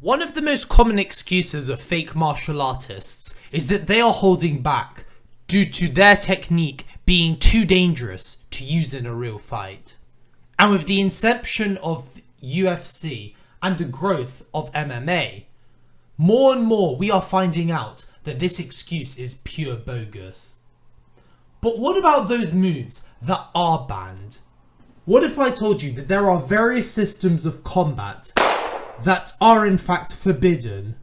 One of the most common excuses of fake martial artists is that they are holding back due to their technique being too dangerous to use in a real fight. And with the inception of UFC and the growth of MMA, more and more we are finding out that this excuse is pure bogus. But what about those moves that are banned? What if I told you that there are various systems of combat that are in fact forbidden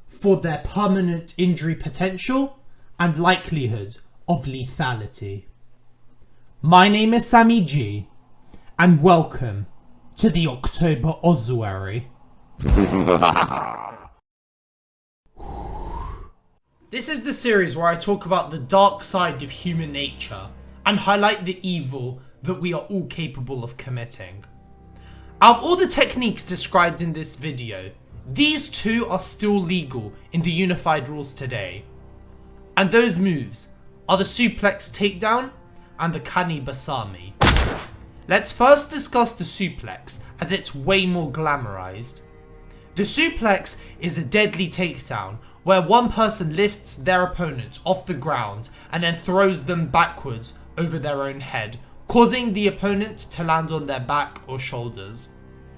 for their permanent injury potential and likelihood of lethality? My name is Sammy G, and welcome to the October Ossuary. This is the series where I talk about the dark side of human nature and highlight the evil that we are all capable of committing. Out of all the techniques described in this video, these two are still legal in the unified rules today. And those moves are the suplex takedown and the Kani Basami. Let's first discuss the suplex, as it's way more glamorized. The suplex is a deadly takedown where one person lifts their opponent off the ground and then throws them backwards over their own head, causing the opponent to land on their back or shoulders.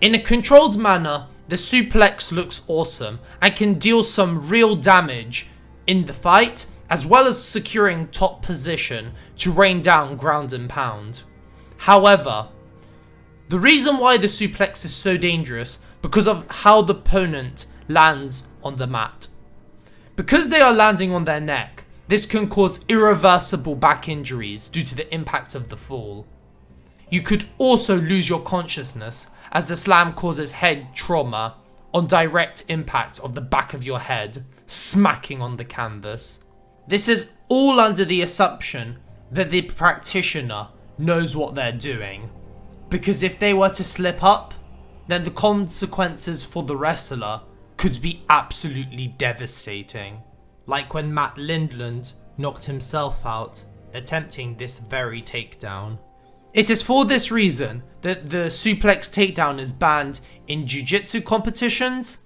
In a controlled manner, the suplex looks awesome and can deal some real damage in the fight, as well as securing top position to rain down ground and pound. However, the reason why the suplex is so dangerous because of how the opponent lands on the mat. Because they are landing on their neck, this can cause irreversible back injuries due to the impact of the fall. You could also lose your consciousness as the slam causes head trauma on direct impact of the back of your head, smacking on the canvas. This is all under the assumption that the practitioner knows what they're doing, because if they were to slip up, then the consequences for the wrestler could be absolutely devastating, like when Matt Lindland knocked himself out attempting this very takedown. It is for this reason that the suplex takedown is banned in jiu-jitsu competitions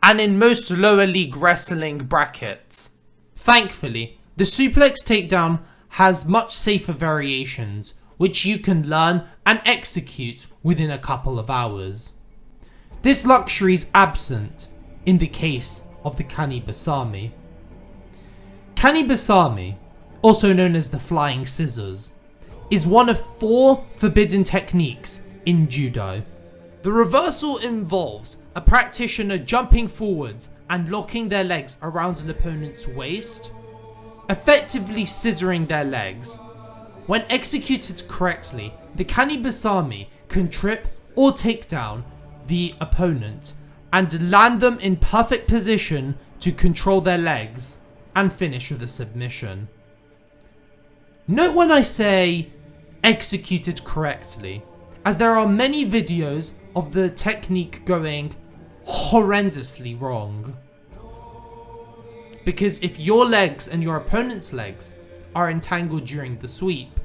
and in most lower league wrestling brackets. Thankfully, the suplex takedown has much safer variations which you can learn and execute within a couple of hours. This luxury is absent in the case of the Kani Basami. Kani Basami, also known as the flying scissors, is one of 4 forbidden techniques in judo. The reversal involves a practitioner jumping forwards and locking their legs around an opponent's waist, effectively scissoring their legs. When executed correctly, the Kani Basami can trip or take down the opponent and land them in perfect position to control their legs and finish with a submission. Note when I say executed correctly, as there are many videos of the technique going horrendously wrong. Because if your legs and your opponent's legs are entangled during the sweep,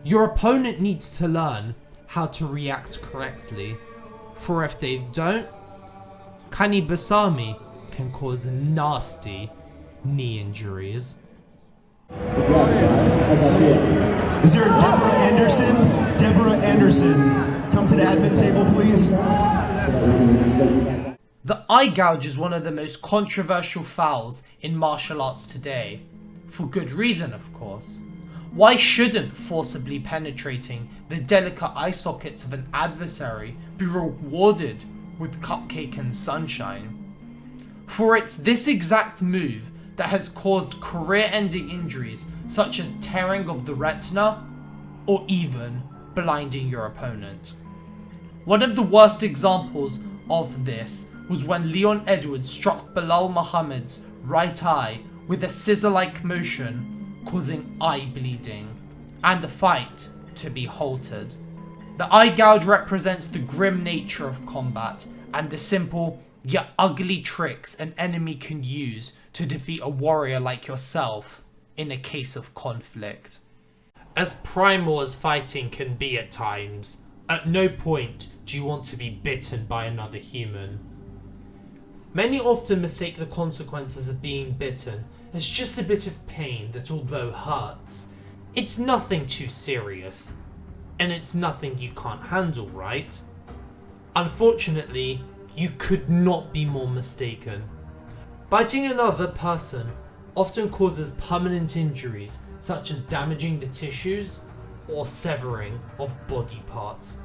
your opponent needs to learn how to react correctly. For if they don't, Kani Basami can cause nasty knee injuries. Is there a Deborah Anderson? Deborah Anderson, come to the admin table, please. The eye gouge is one of the most controversial fouls in martial arts today. For good reason, of course. Why shouldn't forcibly penetrating the delicate eye sockets of an adversary be rewarded with cupcake and sunshine? For it's this exact move that has caused career-ending injuries such as tearing of the retina or even blinding your opponent. One of the worst examples of this was when Leon Edwards struck Bilal Muhammad's right eye with a scissor-like motion, causing eye bleeding and the fight to be halted. The eye gouge represents the grim nature of combat and the simple yet ugly tricks an enemy can use to defeat a warrior like yourself in a case of conflict. As primal as fighting can be at times, at no point do you want to be bitten by another human. Many often mistake the consequences of being bitten as just a bit of pain that, although hurts, it's nothing too serious, and it's nothing you can't handle, right? Unfortunately, you could not be more mistaken. Biting another person often causes permanent injuries, such as damaging the tissues or severing of body parts.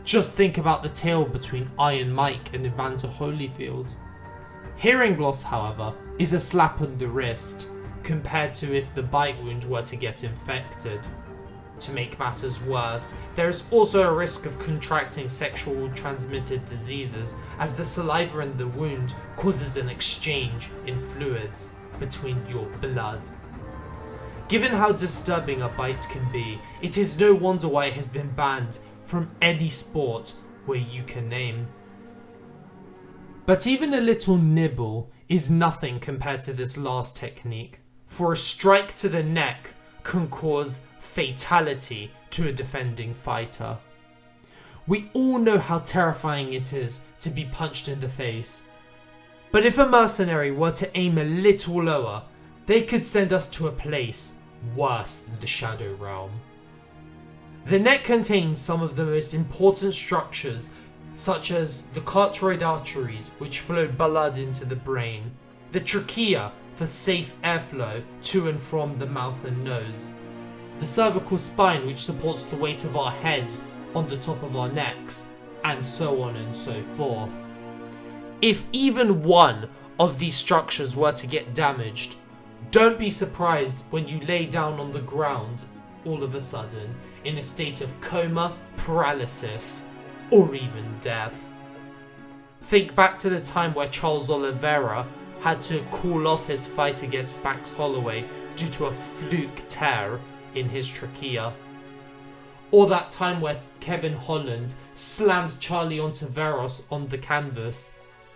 Just think about the tale between Iron Mike and Evander Holyfield. Hearing loss, however, is a slap on the wrist compared to if the bite wound were to get infected. To make matters worse, there is also a risk of contracting sexually transmitted diseases, as the saliva in the wound causes an exchange in fluids between your blood. Given how disturbing a bite can be, it is no wonder why it has been banned from any sport where you can name. But even a little nibble is nothing compared to this last technique, for a strike to the neck can cause fatality to a defending fighter. We all know how terrifying it is to be punched in the face, but if a mercenary were to aim a little lower, they could send us to a place worse than the Shadow Realm. The neck contains some of the most important structures, such as the carotid arteries, which flow blood into the brain, the trachea for safe airflow to and from the mouth and nose, the cervical spine, which supports the weight of our head on the top of our necks, and so on and so forth. If even one of these structures were to get damaged, don't be surprised when you lay down on the ground all of a sudden in a state of coma, paralysis, or even death. Think back to the time where Charles Oliveira had to call off his fight against Max Holloway due to a fluke tear in his trachea. Or that time where Kevin Holland slammed Charlie Ontiveros on the canvas,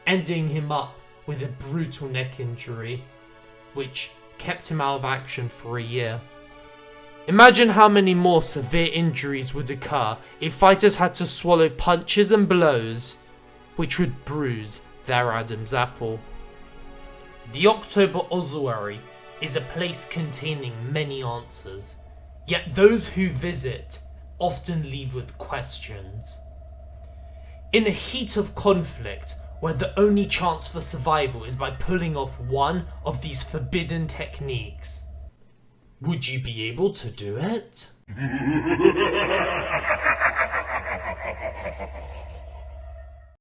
ending him up with a brutal neck injury, which kept him out of action for a year. Imagine how many more severe injuries would occur if fighters had to swallow punches and blows which would bruise their Adam's apple. The October Ossuary is a place containing many answers, yet those who visit often leave with questions. In a heat of conflict, where the only chance for survival is by pulling off one of these forbidden techniques, would you be able to do it?